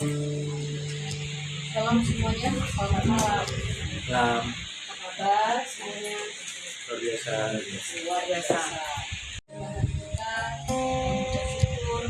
Salam semuanya, selamat malam. Malam. Apa kabar semuanya? Luar biasa. Luar biasa. Kita bersyukur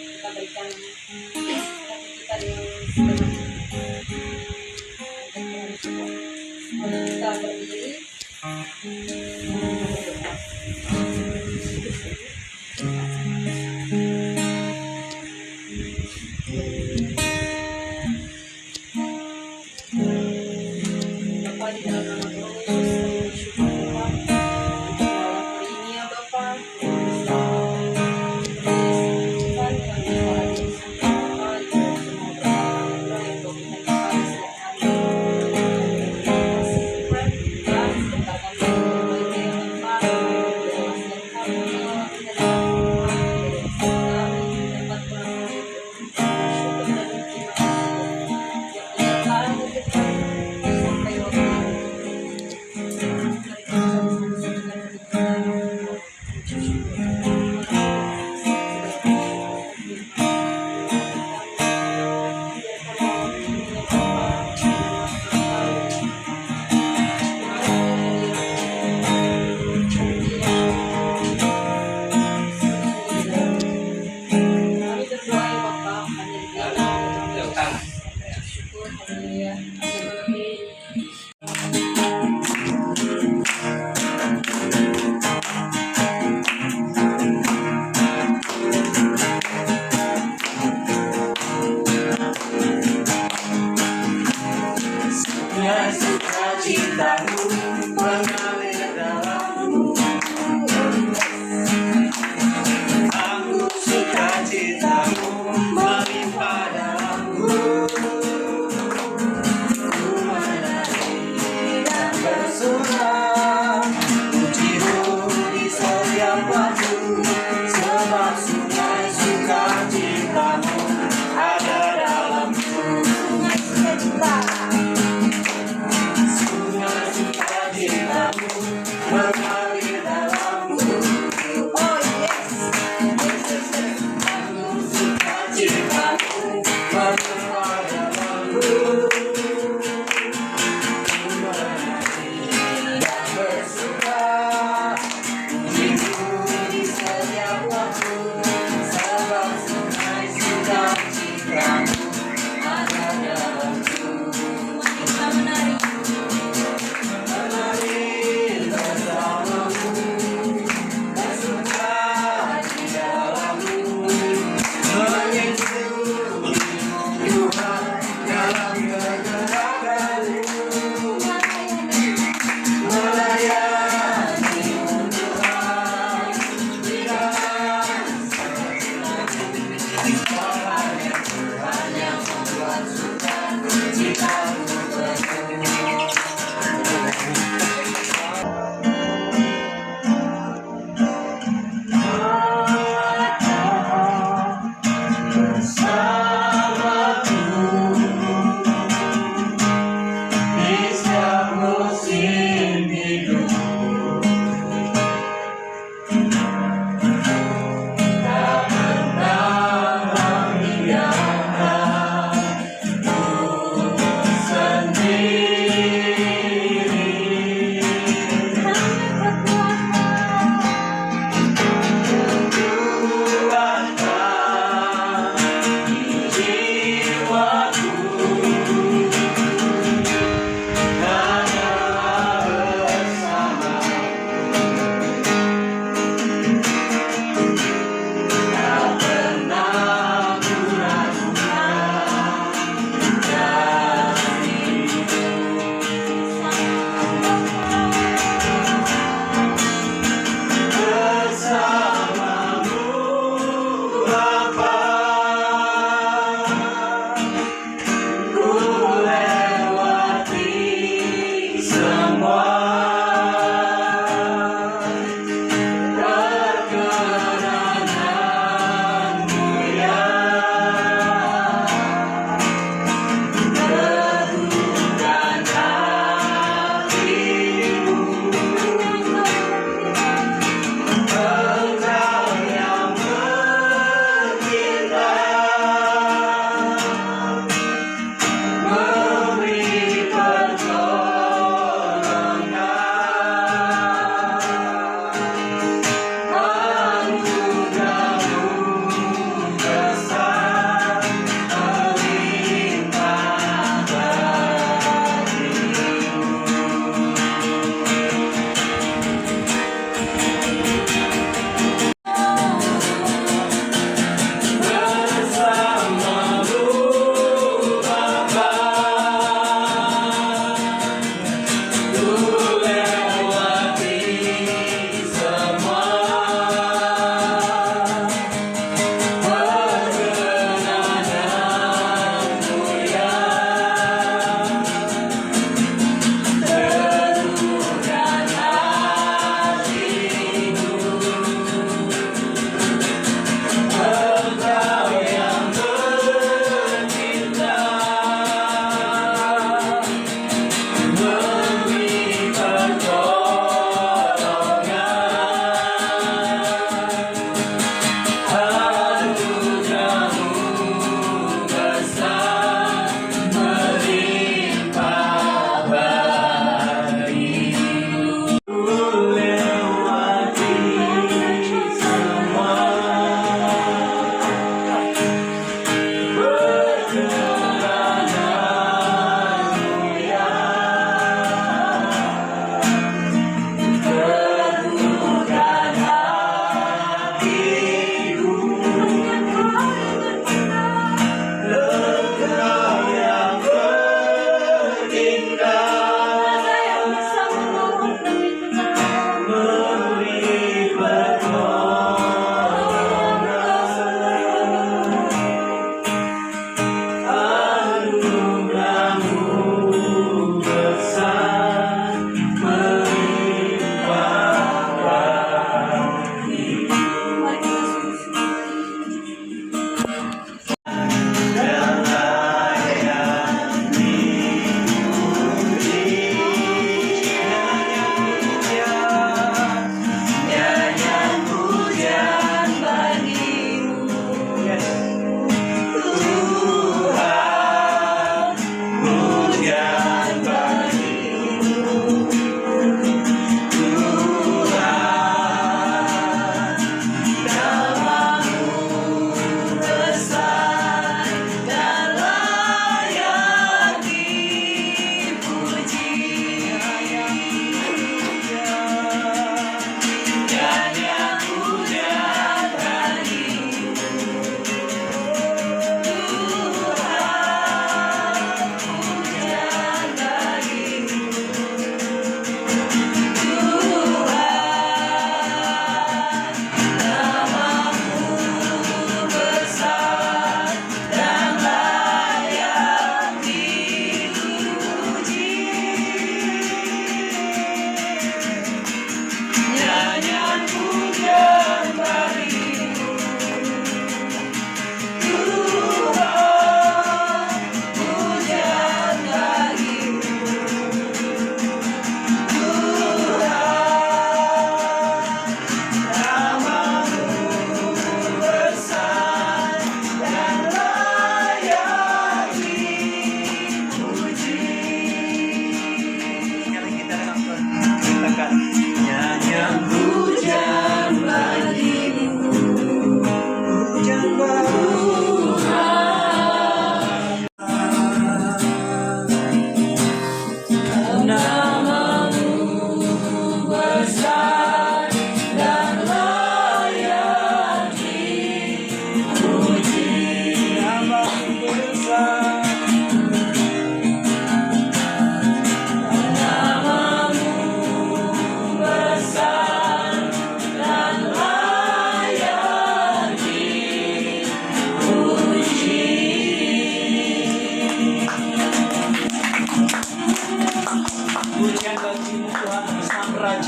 kita berikan hati kita dengan segenap syukur. Mari kita berdiri berdoa. Bapa di dalam nama Tuhan Yesus, kami bersyukur Bapa untuk malam hari ini ya Bapa. Kami bisa Tuhan yang suara Yesus Bapa yang semua berkata yang Kau berikan kepada setiap hari. Terima kasih Tuhan, Tuhan berkatakan yang baiknya ya Bapa. Dalam setiap kami mengalami dari Tuhan, dari setiap kami dapat bersyukur dan berterima kasih yang menyertai hidup kami sampai waktu ini. Kami berdoa ya Bapak, hanya di dalam nama Yesus. Syukur, haleluya. Amin. Ya sukacitamu mengalir dalamku. Aku sukacitamu melimpah dalamku. Ku menari dan bersuka, pujimu di setiap waktu. Sebab sungai sukacitamu ada dalamku. Sungai sukacitamu mengalir dalamku. Oh yes, aku sukacitamu melimpah dalamku. Ku menari dan bersuka, pujimu di setiap waktu. Sebab sungai sukacitamu ada dalamku. Kita menari. Menari bersamamu, bersuka di dalammu, menyusuri Tuhan dalam kegerakanmu, melayani Tuhan di dalam salahnya Tuhan yang membuat sukacitamu penuh.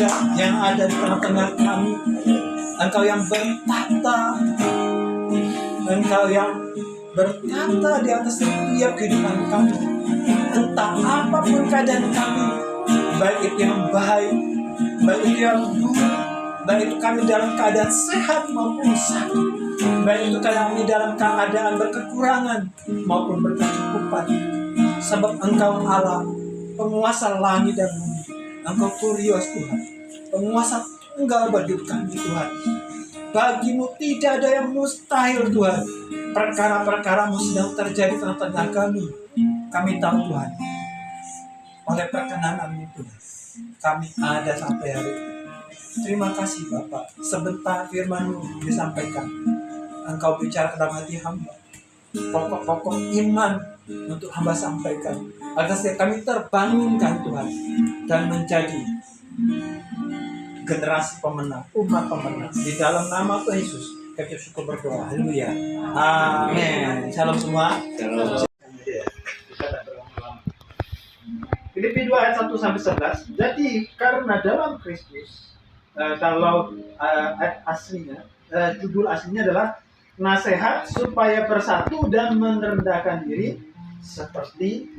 Raja yang ada di tengah-tengah kami. Engkau yang bertata, Engkau yang bertata di atas setiap kehidupan kami. Entah apapun keadaan kami, baik itu yang baik, baik itu yang buruk, baik itu kami dalam keadaan sehat maupun sakit, baik itu kami dalam keadaan berkekurangan maupun berkecukupan. Sebab Engkau Allah, penguasa langit dan bumi. Engkau kurios Tuhan, penguasa tunggal bagi kami Tuhan. Bagimu tidak ada yang mustahil Tuhan. Perkara-perkaramu sedang terjadi di tengah-tengah kami. Kami tahu Tuhan, oleh perkenananmu Tuhan, kami ada sampai hari ini. Terima kasih Bapak, sebentar firman-Mu disampaikan. Engkau bicara dalam hati hamba, pokok-pokok iman untuk hamba sampaikan, agar setiap kami terbangunkan Tuhan, dan menjadi generasi pemenang, umat pemenang. Di dalam nama Tuhan Yesus, kami syukur berdoa. Haleluya. Amin. Shalom semua. Filipi 2 ayat 1 sampai 11. Jadi karena dalam Kristus, kalau aslinya, judul aslinya adalah nasihat supaya bersatu dan merendahkan diri seperti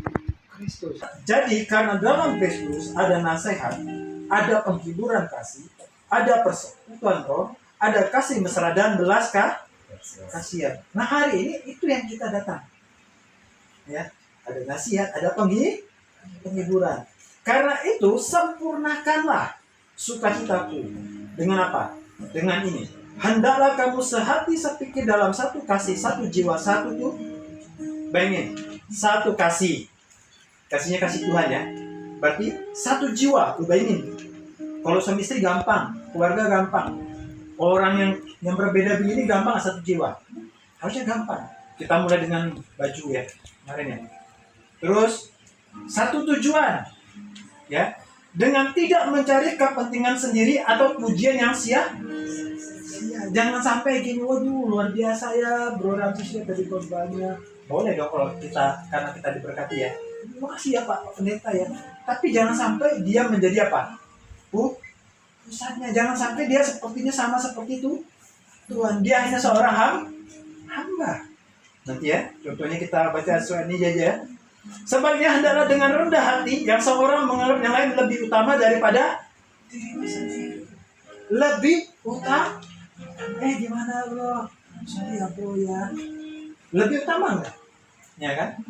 Kristus. Jadi karena dalam Kristus ada nasihat, ada penghiburan kasih, ada persekutuan roh, ada kasih mesra dan belas kasihan. Nah hari ini itu yang kita datang. Ya, ada nasihat, ada penghiburan. Karena itu sempurnakanlah sukacitaku dengan apa? Dengan ini. Hendaklah kamu sehati sepikir dalam satu kasih, satu jiwa, satu tuh. Bayangin, satu kasih. Kasihnya kasih Tuhan ya. Berarti satu jiwa, tuh bayangin. Kalau suami istri gampang, keluarga gampang. Orang yang berbeda begini gampang satu jiwa. Harusnya gampang. Kita mulai dengan baju ya, kemarin ya. Terus satu tujuan, ya, dengan tidak mencari kepentingan sendiri atau pujian yang sia-sia. Jangan sampai gini, waduh luar biasa ya, bro Ramsisnya tadi korbannya. Boleh dong kalau kita, karena kita diberkati ya. Makasih ya Pak Pendeta ya. Tapi jangan sampai dia menjadi apa? Pusatnya. Jangan sampai dia sepertinya sama seperti itu Tuhan. Dia hanya seorang hamba. Nanti ya, contohnya kita baca surat ini aja. Sebaliknya hendaklah dengan rendah hati yang seorang menganggap yang lain lebih utama daripada dirinya sendiri. Lebih utama? Gimana bro? Sorry ya bro ya. Lebih utama enggak? Ya kan?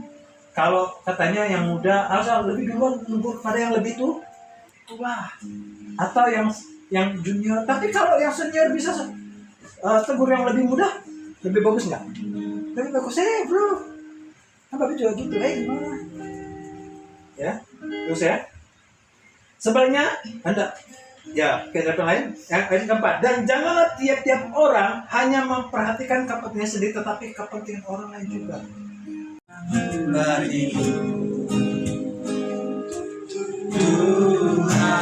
Kalau katanya yang muda harus lebih duluan nunggu pada yang lebih tua, atau yang junior. Tapi kalau yang senior bisa tegur yang lebih muda, lebih bagus nggak? Lebih bagus bro. Bapak juga gitu, gimana? Ya, terus ya. Sebaliknya, Anda, ya, kehidupan lain, yang keempat. Dan janganlah tiap-tiap orang hanya memperhatikan kepentingan sendiri, tetapi kepentingan orang lain juga. Bagi Tuhan,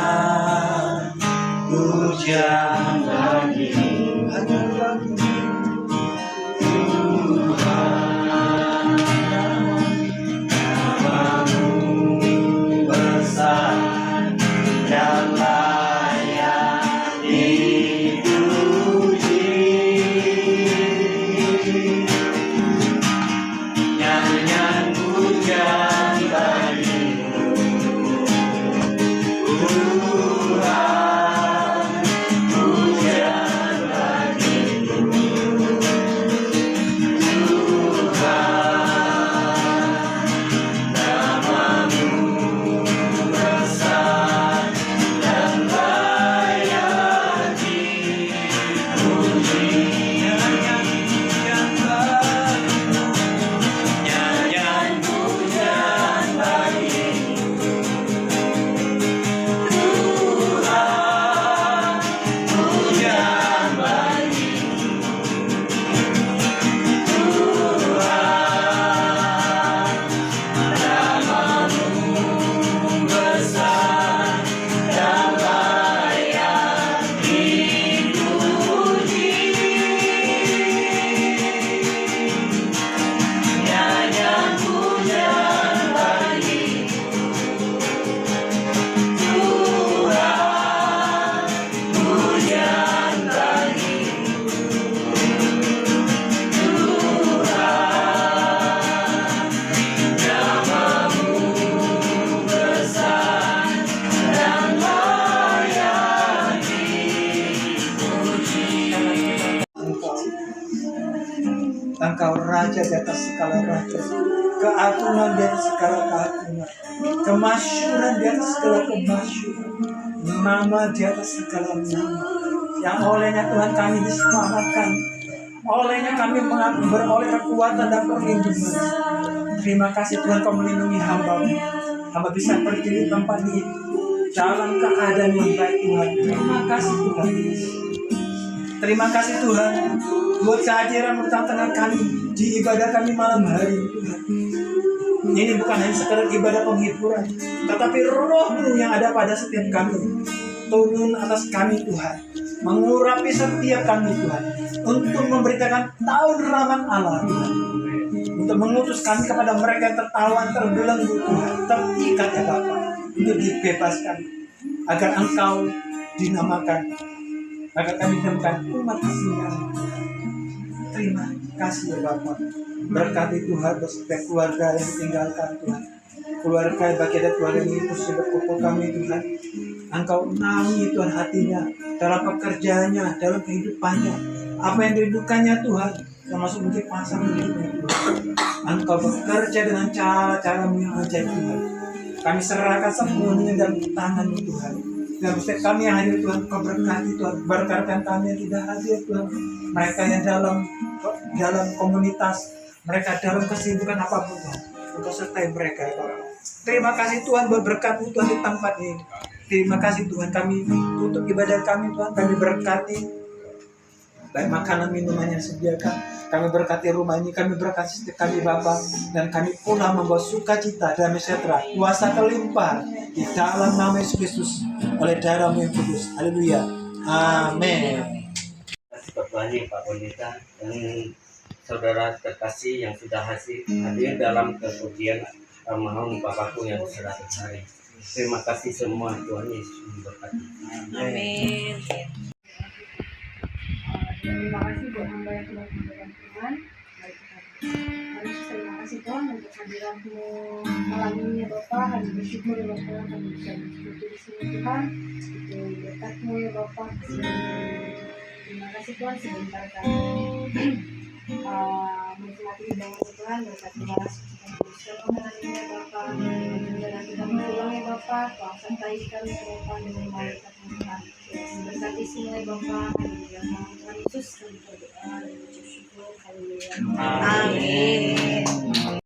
pujian bagi Tuhan, raja di atas segala raja, keagungan di atas segala keagungan, kemasyuran di atas segala kemasyuran, nama di atas segala nama, yang olehnya Tuhan kami diselamatkan, olehnya kami beroleh kekuatan dan perlindungan. Terima kasih Tuhan, Kau melindungi hamba-Mu. Hamba bisa pergi di tempat ini dalam keadaan yang baik Tuhan. Terima kasih Tuhan. Terima kasih Tuhan buat kehadiran-Mu di tengah kami di ibadah kami malam hari Tuhan. Ini bukan hanya sekedar ibadah penghiburan, tetapi Roh-Mu yang ada pada setiap kami turun atas kami Tuhan, mengurapi setiap kami Tuhan, untuk memberitakan tahun rahmat Allah Tuhan, untuk mengutus kami kepada mereka yang tertawan, terbelenggu Tuhan, terikat ya Bapa, untuk dibebaskan, agar Engkau dinamakan, agar kami dinamakan umat aslinya. Terima kasih ya Bapa. Berkati Tuhan setiap keluarga yang ditinggalkan Tuhan, keluarga bagi ada keluarga yang ikut berkumpul kami Tuhan. Engkau naungi Tuhan hatinya, dalam pekerjaannya, dalam kehidupannya, apa yang dirindukannya Tuhan, termasuk mungkin pasangan hidupnya Tuhan. Engkau bekerja dengan cara-cara-Mu yang ajaib Tuhan. Kami serahkan semuanya dalam tangan-Mu Tuhan. Dan setiap kami yang hadir Tuhan, Kau berkati Tuhan, berkatkan kami yang tidak hadir Tuhan, mereka yang dalam komunitas, mereka dalam kesibukan apapun Tuhan, Engkau sertai mereka ya Bapak. Terima kasih Tuhan buat berkat-Mu Tuhan di tempat ini. Terima kasih Tuhan, kami tutup ibadah kami Tuhan, kami berkati baik makanan minuman yang disediakan, kami berkati rumah ini, kami berkati setiap kami Bapa, dan kami pulang membawa sukacita dan sejahtera, kuasa kelimpahan di dalam nama Yesus Kristus oleh darah-Mu yang kudus. Haleluya. Amin. Terima Pak Pendeta dan saudara terkasih yang sudah hadir dalam kepujian almarhum Bapakku yang 100 hari. Terima kasih semua, Tuhan Yesus memberkati. Amin. Terima kasih buat hamba yang sudah memberikan Tuhan. Baik, Yesus, terima kasih Tuhan untuk hadirat-Mu malam ini ya Bapak. Kami bersyukur ya Bapak, kami bisa bersekutu di sini Tuhan. Itu berkat-Mu ya Bapak. Terima kasih Tuhan, sebentar kami menikmati hidangan Tuhan. Berkat balas kita hari ini ya Bapak. Dan nanti kami pulang ya Bapak. Tuhan sertai kami ya Bapak dengan malaikat-Mu Tuhan. Berkati semua ya Bapak. Haleluya. Tuhan Yesus kami berdoa dan bersyukur. Haleluya. Amin.